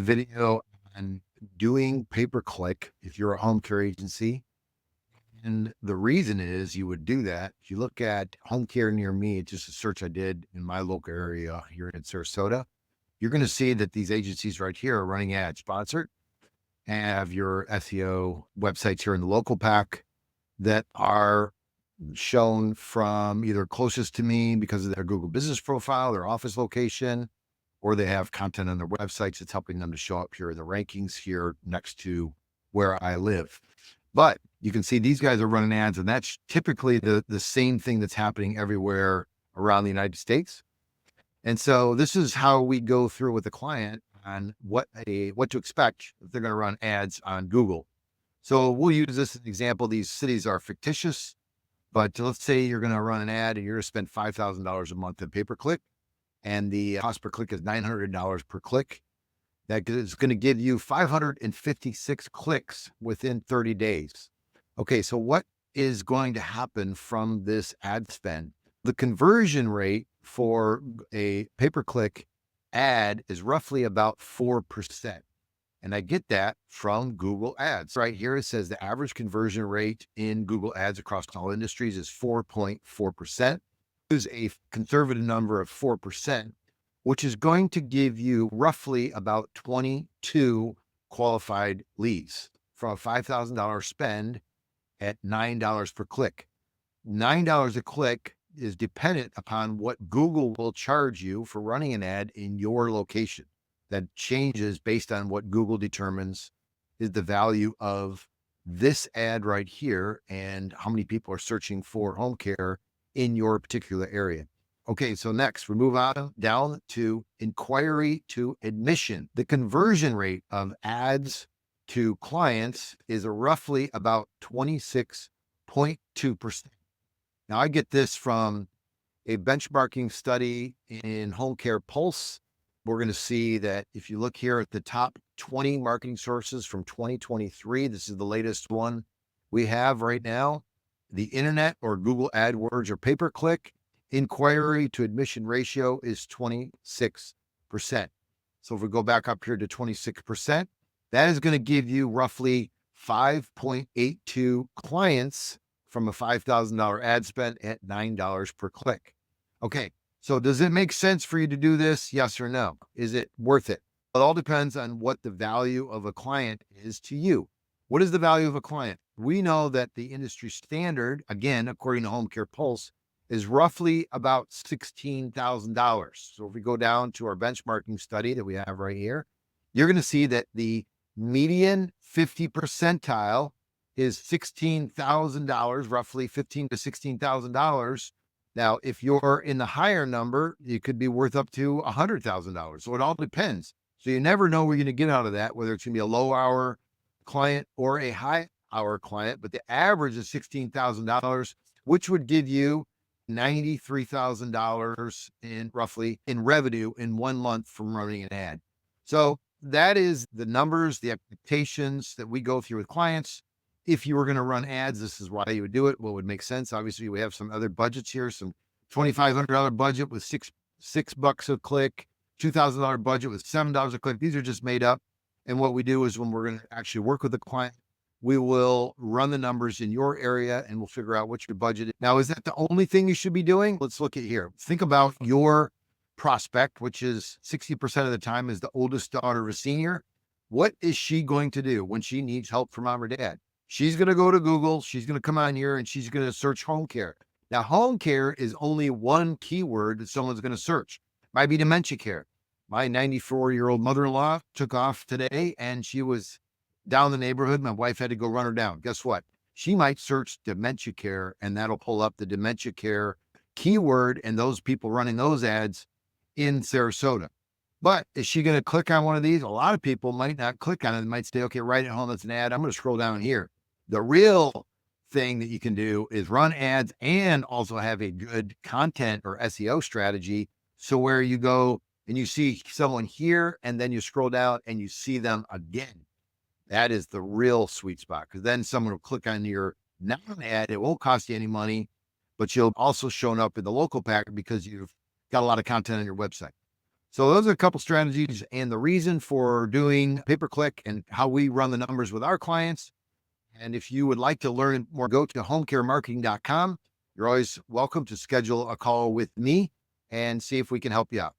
video on doing pay-per-click if you're a home care agency. And the reason is you would do that. If you look at home care near me, it's just a search I did in my local area here in Sarasota. You're going to see that these agencies right here are running ads sponsored and have your SEO websites here in the local pack that are shown from either closest to me because of their Google business profile, their office location, or they have content on their websites that's helping them to show up here in the rankings here next to where I live. But you can see these guys are running ads, and that's typically the same thing that's happening everywhere around the United States. And so this is how we go through with the client on what to expect if they're going to run ads on Google. So we'll use this as an example. These cities are fictitious, but let's say you're going to run an ad and you're going to spend $5,000 a month in pay-per-click, and the cost per click is $900 per click. That is going to give you 556 clicks within 30 days. Okay, so what is going to happen from this ad spend? The conversion rate for a pay-per-click ad is roughly about 4%. And I get that from Google Ads. Right here, it says the average conversion rate in Google Ads across all industries is 4.4%. Use a conservative number of 4%, which is going to give you roughly about 22 qualified leads from a $5,000 spend at $9 per click. $9 a click is dependent upon what Google will charge you for running an ad in your location. That changes based on what Google determines is the value of this ad right here and how many people are searching for home care in your particular area. Okay, so next we move on down to inquiry to admission. The conversion rate of ads to clients is roughly about 26.2%. Now I get this from a benchmarking study in Home Care Pulse. We're going to see that if you look here at the top 20 marketing sources from 2023, this is the latest one we have right now. The internet or Google AdWords or pay-per-click inquiry to admission ratio is 26%. So if we go back up here to 26%, that is going to give you roughly 5.82 clients from a $5,000 ad spend at $9 per click. Okay, so does it make sense for you to do this? Yes or no? Is it worth it? It all depends on what the value of a client is to you. What is the value of a client? We know that the industry standard, again, according to Home Care Pulse, is roughly about $16,000. So if we go down to our benchmarking study that we have right here, you're going to see that the median 50 percentile is $16,000, roughly $15,000 to $16,000. Now, if you're in the higher number, it could be worth up to $100,000. So it all depends. So you never know where you're going to get out of that, whether it's going to be a low hour client or a high hour client. But the average is $16,000, which would give you $93,000 in revenue in 1 month from running an ad. So that is the numbers, the expectations that we go through with clients. If you were going to run ads, this is why you would do it. What would make sense? Obviously, we have some other budgets here, some $2,500 budget with six bucks a click, $2,000 budget with $7 a click. These are just made up. And what we do is when we're going to actually work with the client, we will run the numbers in your area and we'll figure out what your budget is. Now, is that the only thing you should be doing? Let's look at here. Think about your prospect, which is 60% of the time is the oldest daughter of a senior. What is she going to do when she needs help from mom or dad? She's going to go to Google. She's going to come on here and she's going to search home care. Now, home care is only one keyword that someone's going to search. Might be dementia care. My 94-year-old mother-in-law took off today and she was down the neighborhood. My wife had to go run her down. Guess what? She might search dementia care and that'll pull up the dementia care keyword and those people running those ads in Sarasota. But is she going to click on one of these? A lot of people might not click on it. They might say, okay, right at home, that's an ad. I'm going to scroll down here. The real thing that you can do is run ads and also have a good content or SEO strategy. So where you go and you see someone here and then you scroll down and you see them again. That is the real sweet spot, because then someone will click on your non-ad. It won't cost you any money, but you'll also shown up in the local pack because you've got a lot of content on your website. So those are a couple strategies and the reason for doing pay-per-click and how we run the numbers with our clients. And if you would like to learn more, go to homecaremarketing.com. You're always welcome to schedule a call with me and see if we can help you out.